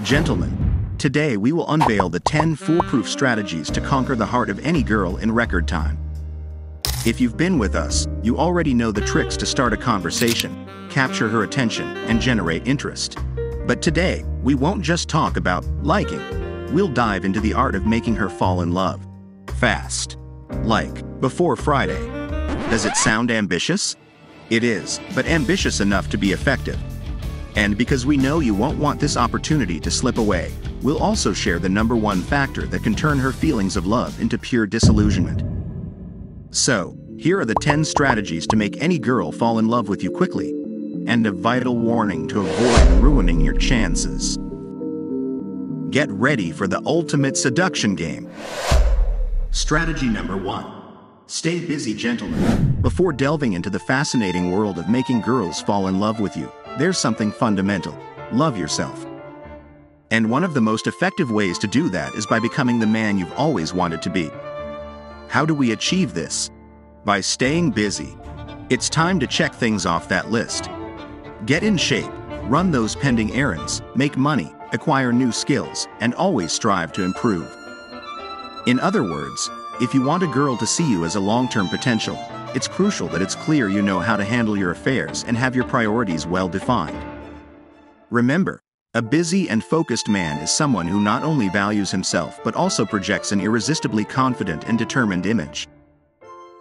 Gentlemen, today we will unveil the 10 foolproof strategies to conquer the heart of any girl in record time. If you've been with us, you already know the tricks to start a conversation, capture her attention, and generate interest. But today, we won't just talk about liking. We'll dive into the art of making her fall in love. Fast. Like, before Friday. Does it sound ambitious? It is, but ambitious enough to be effective. And because we know you won't want this opportunity to slip away, we'll also share the #1 factor that can turn her feelings of love into pure disillusionment. So, here are the 10 strategies to make any girl fall in love with you quickly, and a vital warning to avoid ruining your chances. Get ready for the ultimate seduction game. Strategy #1. Stay busy, gentlemen. Before delving into the fascinating world of making girls fall in love with you, there's something fundamental. Love yourself. And one of the most effective ways to do that is by becoming the man you've always wanted to be. How do we achieve this? By staying busy. It's time to check things off that list. Get in shape, run those pending errands, make money, acquire new skills, and always strive to improve. In other words, if you want a girl to see you as a long-term potential, it's crucial that it's clear you know how to handle your affairs and have your priorities well defined. Remember, a busy and focused man is someone who not only values himself but also projects an irresistibly confident and determined image.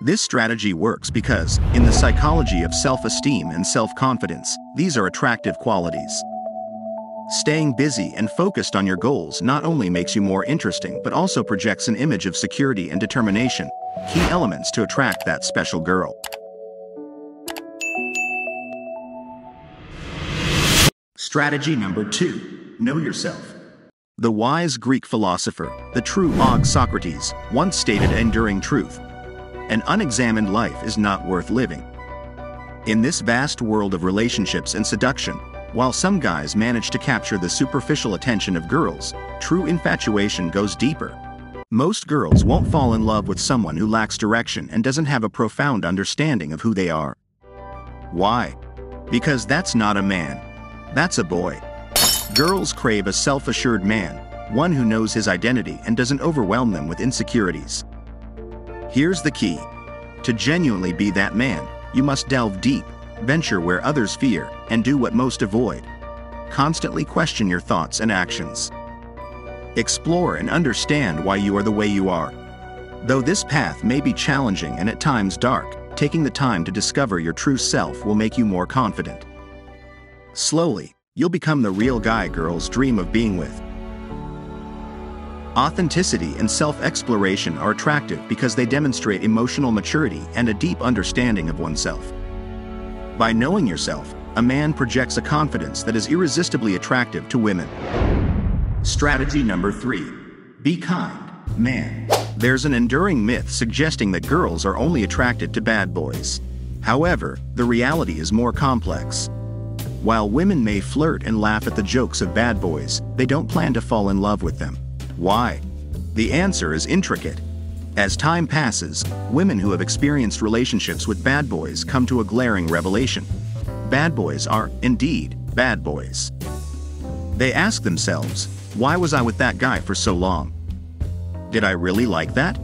This strategy works because, in the psychology of self-esteem and self-confidence, these are attractive qualities. Staying busy and focused on your goals not only makes you more interesting but also projects an image of security and determination, key elements to attract that special girl. Strategy #2. Know yourself. The wise Greek philosopher, the true Socrates, once stated an enduring truth: an unexamined life is not worth living. In this vast world of relationships and seduction, while some guys manage to capture the superficial attention of girls, true infatuation goes deeper. Most girls won't fall in love with someone who lacks direction and doesn't have a profound understanding of who they are. Why? Because that's not a man. That's a boy. Girls crave a self-assured man, one who knows his identity and doesn't overwhelm them with insecurities. Here's the key. To genuinely be that man, you must delve deep, venture where others fear, and do what most avoid. Constantly question your thoughts and actions. Explore and understand why you are the way you are. Though this path may be challenging and at times dark, taking the time to discover your true self will make you more confident. Slowly, you'll become the real guy girls dream of being with. Authenticity and self-exploration are attractive because they demonstrate emotional maturity and a deep understanding of oneself. By knowing yourself, a man projects a confidence that is irresistibly attractive to women. Strategy #3. Be kind, man. There's an enduring myth suggesting that girls are only attracted to bad boys. However, the reality is more complex. While women may flirt and laugh at the jokes of bad boys, they don't plan to fall in love with them. Why? The answer is intricate. As time passes, women who have experienced relationships with bad boys come to a glaring revelation. Bad boys are, indeed, bad boys. They ask themselves, why was I with that guy for so long? Did I really like that?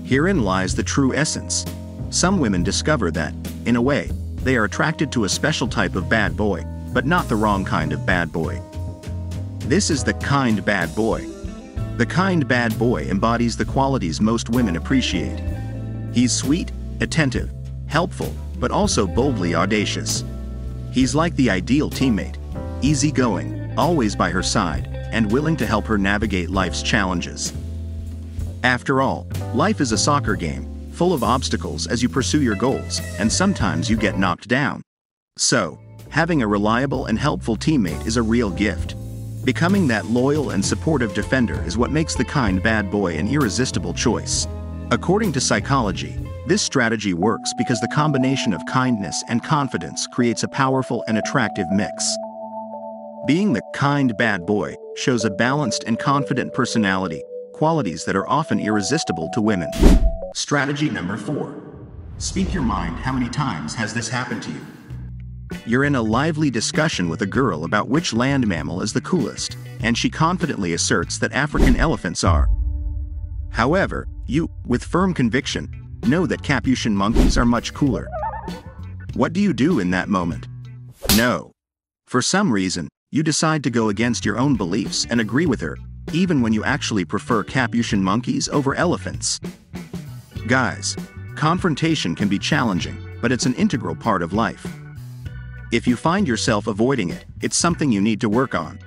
Herein lies the true essence. Some women discover that, in a way, they are attracted to a special type of bad boy, but not the wrong kind of bad boy. This is the kind bad boy. The kind bad boy embodies the qualities most women appreciate. He's sweet, attentive, helpful, but also boldly audacious. He's like the ideal teammate, easygoing, always by her side, and willing to help her navigate life's challenges. After all, life is a soccer game, full of obstacles as you pursue your goals, and sometimes you get knocked down. So, having a reliable and helpful teammate is a real gift. Becoming that loyal and supportive defender is what makes the kind bad boy an irresistible choice. According to psychology, this strategy works because the combination of kindness and confidence creates a powerful and attractive mix. Being the kind bad boy shows a balanced and confident personality, qualities that are often irresistible to women. Strategy #4. Speak your mind. How many times has this happened to you? You're in a lively discussion with a girl about which land mammal is the coolest, and she confidently asserts that African elephants are. However, you, with firm conviction, know that Capuchin monkeys are much cooler. What do you do in that moment? No. For some reason, you decide to go against your own beliefs and agree with her, even when you actually prefer Capuchin monkeys over elephants. Guys, confrontation can be challenging, but it's an integral part of life. If you find yourself avoiding it, it's something you need to work on.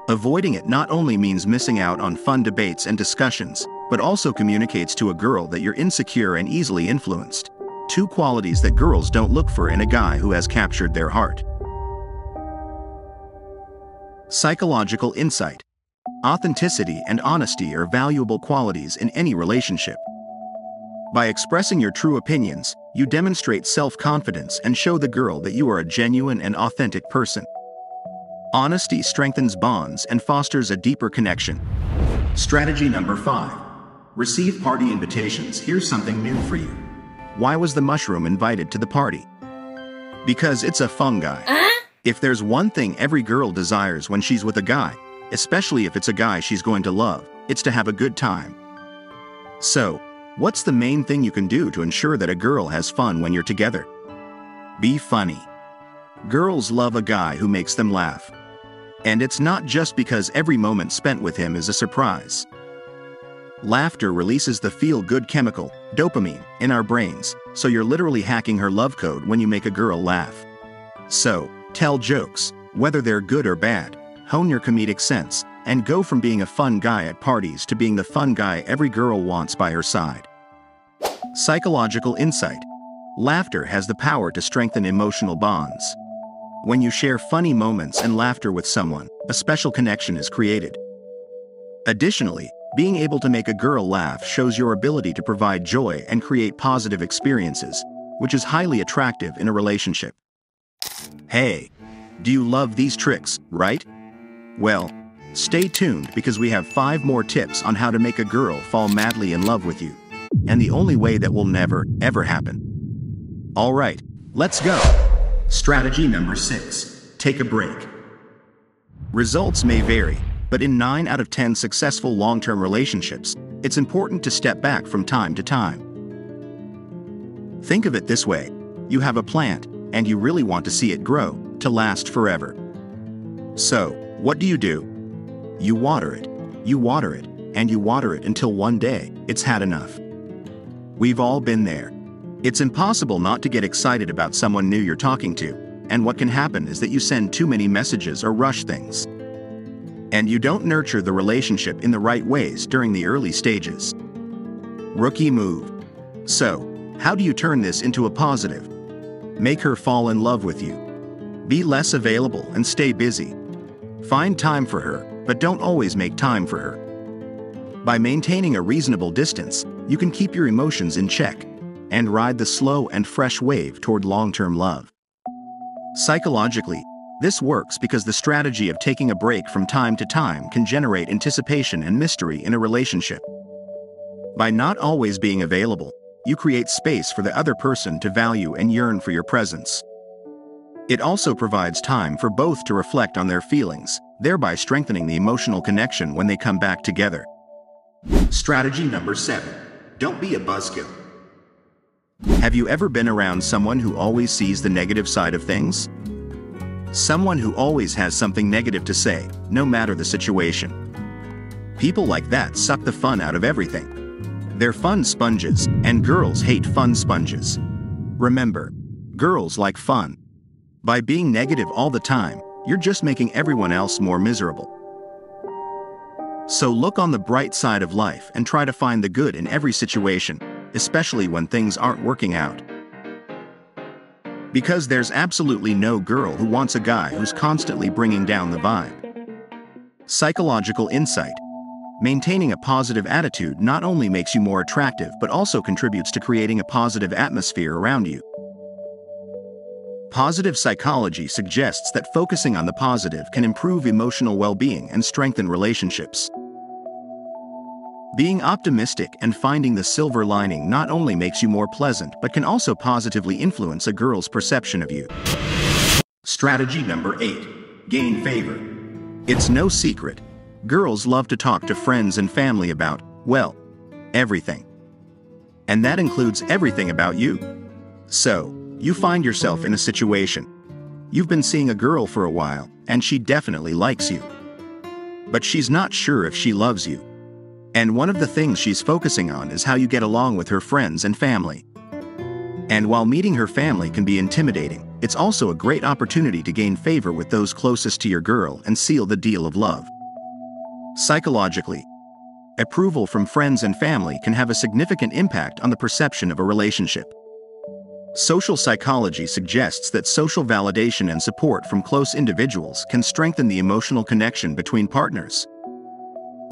Avoiding it not only means missing out on fun debates and discussions, but also communicates to a girl that you're insecure and easily influenced. Two qualities that girls don't look for in a guy who has captured their heart. Psychological insight. Authenticity and honesty are valuable qualities in any relationship. By expressing your true opinions, you demonstrate self-confidence and show the girl that you are a genuine and authentic person. Honesty strengthens bonds and fosters a deeper connection. Strategy number 5. Receive party invitations. Here's something new for you. Why was the mushroom invited to the party? Because it's a fungi. If there's one thing every girl desires when she's with a guy, especially if it's a guy she's going to love, it's to have a good time. So, what's the main thing you can do to ensure that a girl has fun when you're together? Be funny. Girls love a guy who makes them laugh. And it's not just because every moment spent with him is a surprise. Laughter releases the feel-good chemical, dopamine, in our brains, so you're literally hacking her love code when you make a girl laugh. So, tell jokes, whether they're good or bad, hone your comedic sense, and go from being a fun guy at parties to being the fun guy every girl wants by her side. Psychological insight. Laughter has the power to strengthen emotional bonds. When you share funny moments and laughter with someone, a special connection is created. Additionally, being able to make a girl laugh shows your ability to provide joy and create positive experiences, which is highly attractive in a relationship. Hey, do you love these tricks, right? Well, stay tuned because we have 5 more tips on how to make a girl fall madly in love with you. And the only way that will never, ever happen. Alright, let's go. Strategy number 6. Take a break. Results may vary, but in 9 out of 10 successful long-term relationships, it's important to step back from time to time. Think of it this way. You have a plant, and you really want to see it grow, to last forever. So, what do? You water it, and you water it until one day, it's had enough. We've all been there. It's impossible not to get excited about someone new you're talking to, and what can happen is that you send too many messages or rush things. And you don't nurture the relationship in the right ways during the early stages. Rookie move. So, how do you turn this into a positive? Make her fall in love with you. Be less available and stay busy. Find time for her, but don't always make time for her. By maintaining a reasonable distance, you can keep your emotions in check and ride the slow and fresh wave toward long-term love. Psychologically, this works because the strategy of taking a break from time to time can generate anticipation and mystery in a relationship. By not always being available, you create space for the other person to value and yearn for your presence. It also provides time for both to reflect on their feelings, thereby strengthening the emotional connection when they come back together. Strategy number 7. Don't be a buzzkill. Have you ever been around someone who always sees the negative side of things? Someone who always has something negative to say, no matter the situation. People like that suck the fun out of everything. They're fun sponges, and girls hate fun sponges. Remember, girls like fun. By being negative all the time, you're just making everyone else more miserable. So look on the bright side of life and try to find the good in every situation, especially when things aren't working out. Because there's absolutely no girl who wants a guy who's constantly bringing down the vibe. Psychological insight. Maintaining a positive attitude not only makes you more attractive but also contributes to creating a positive atmosphere around you. Positive psychology suggests that focusing on the positive can improve emotional well-being and strengthen relationships. Being optimistic and finding the silver lining not only makes you more pleasant but can also positively influence a girl's perception of you. Strategy number 8. Gain favor. It's no secret. Girls love to talk to friends and family about, well, everything. And that includes everything about you. So, you find yourself in a situation. You've been seeing a girl for a while, and she definitely likes you. But she's not sure if she loves you. And one of the things she's focusing on is how you get along with her friends and family. And while meeting her family can be intimidating, it's also a great opportunity to gain favor with those closest to your girl and seal the deal of love. Psychologically, approval from friends and family can have a significant impact on the perception of a relationship. Social psychology suggests that social validation and support from close individuals can strengthen the emotional connection between partners.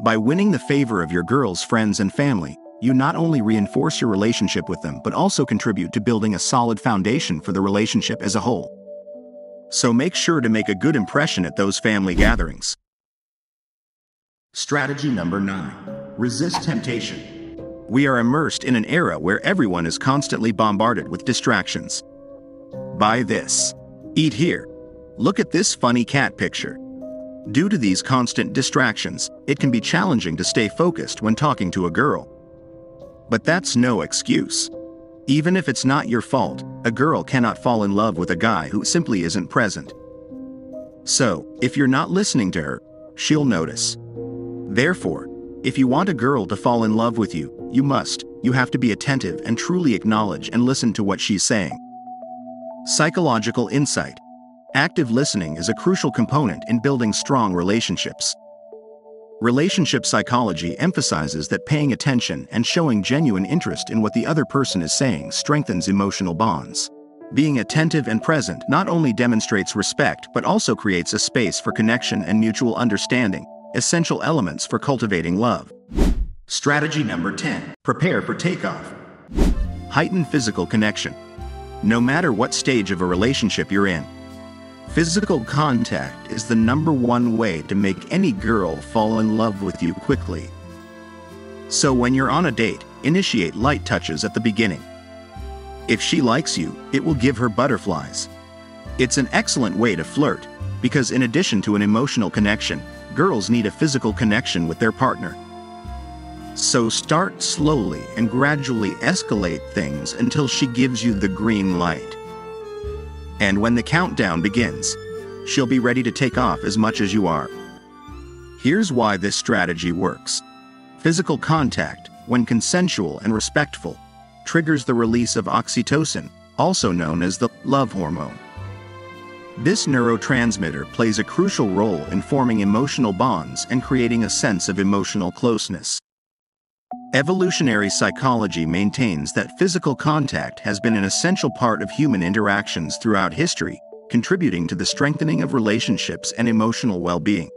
By winning the favor of your girl's friends and family, you not only reinforce your relationship with them but also contribute to building a solid foundation for the relationship as a whole. So make sure to make a good impression at those family gatherings. Strategy number 9. Resist temptation. We are immersed in an era where everyone is constantly bombarded with distractions. Buy this. Eat here. Look at this funny cat picture. Due to these constant distractions, it can be challenging to stay focused when talking to a girl. But that's no excuse. Even if it's not your fault, a girl cannot fall in love with a guy who simply isn't present. So, if you're not listening to her, she'll notice. Therefore, if you want a girl to fall in love with you, you have to be attentive and truly acknowledge and listen to what she's saying. Psychological insight. Active listening is a crucial component in building strong relationships. Relationship psychology emphasizes that paying attention and showing genuine interest in what the other person is saying strengthens emotional bonds. Being attentive and present not only demonstrates respect but also creates a space for connection and mutual understanding, essential elements for cultivating love. Strategy number 10. Prepare for takeoff. Heighten physical connection. No matter what stage of a relationship you're in, physical contact is the #1 way to make any girl fall in love with you quickly. So when you're on a date, initiate light touches at the beginning. If she likes you, it will give her butterflies. It's an excellent way to flirt, because in addition to an emotional connection, girls need a physical connection with their partner. So start slowly and gradually escalate things until she gives you the green light. And when the countdown begins, she'll be ready to take off as much as you are. Here's why this strategy works. Physical contact, when consensual and respectful, triggers the release of oxytocin, also known as the love hormone. This neurotransmitter plays a crucial role in forming emotional bonds and creating a sense of emotional closeness. Evolutionary psychology maintains that physical contact has been an essential part of human interactions throughout history, contributing to the strengthening of relationships and emotional well-being.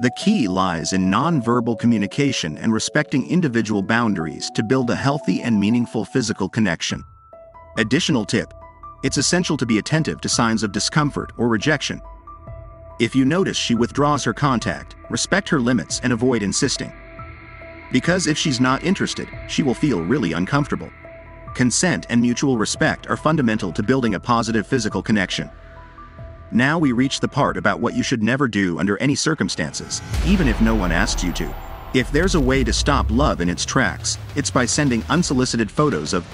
The key lies in nonverbal communication and respecting individual boundaries to build a healthy and meaningful physical connection. Additional tip: it's essential to be attentive to signs of discomfort or rejection. If you notice she withdraws her contact, respect her limits and avoid insisting. Because if she's not interested, she will feel really uncomfortable. Consent and mutual respect are fundamental to building a positive physical connection. Now we reach the part about what you should never do under any circumstances, even if no one asks you to. If there's a way to stop love in its tracks, it's by sending unsolicited photos of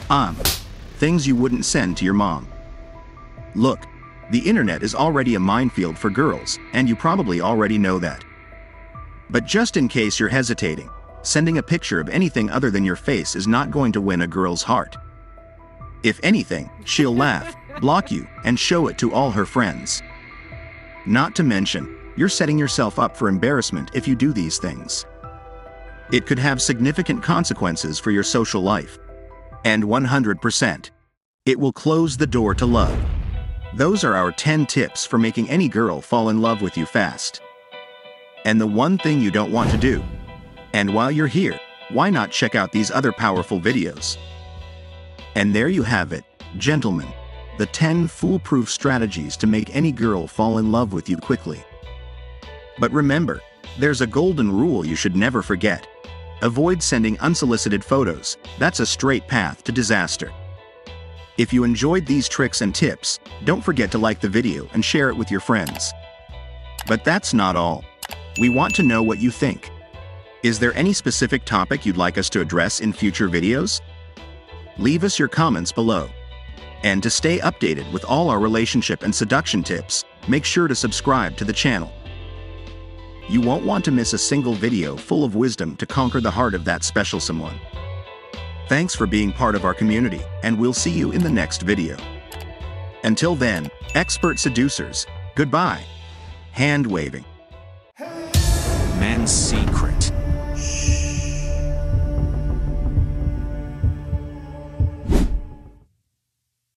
things you wouldn't send to your mom. Look, the internet is already a minefield for girls, and you probably already know that. But just in case you're hesitating, sending a picture of anything other than your face is not going to win a girl's heart. If anything, she'll laugh, block you, and show it to all her friends. Not to mention, you're setting yourself up for embarrassment if you do these things. It could have significant consequences for your social life. And 100%, it will close the door to love. Those are our 10 tips for making any girl fall in love with you fast. And the one thing you don't want to do. And while you're here, why not check out these other powerful videos? And there you have it, gentlemen, the 10 foolproof strategies to make any girl fall in love with you quickly. But remember, there's a golden rule you should never forget. Avoid sending unsolicited photos. That's a straight path to disaster. If you enjoyed these tricks and tips, don't forget to like the video and share it with your friends. But that's not all. We want to know what you think. Is there any specific topic you'd like us to address in future videos? Leave us your comments below. And to stay updated with all our relationship and seduction tips, make sure to subscribe to the channel. You won't want to miss a single video full of wisdom to conquer the heart of that special someone. Thanks for being part of our community, and we'll see you in the next video. Until then, expert seducers, goodbye. Hand waving. Man's secret.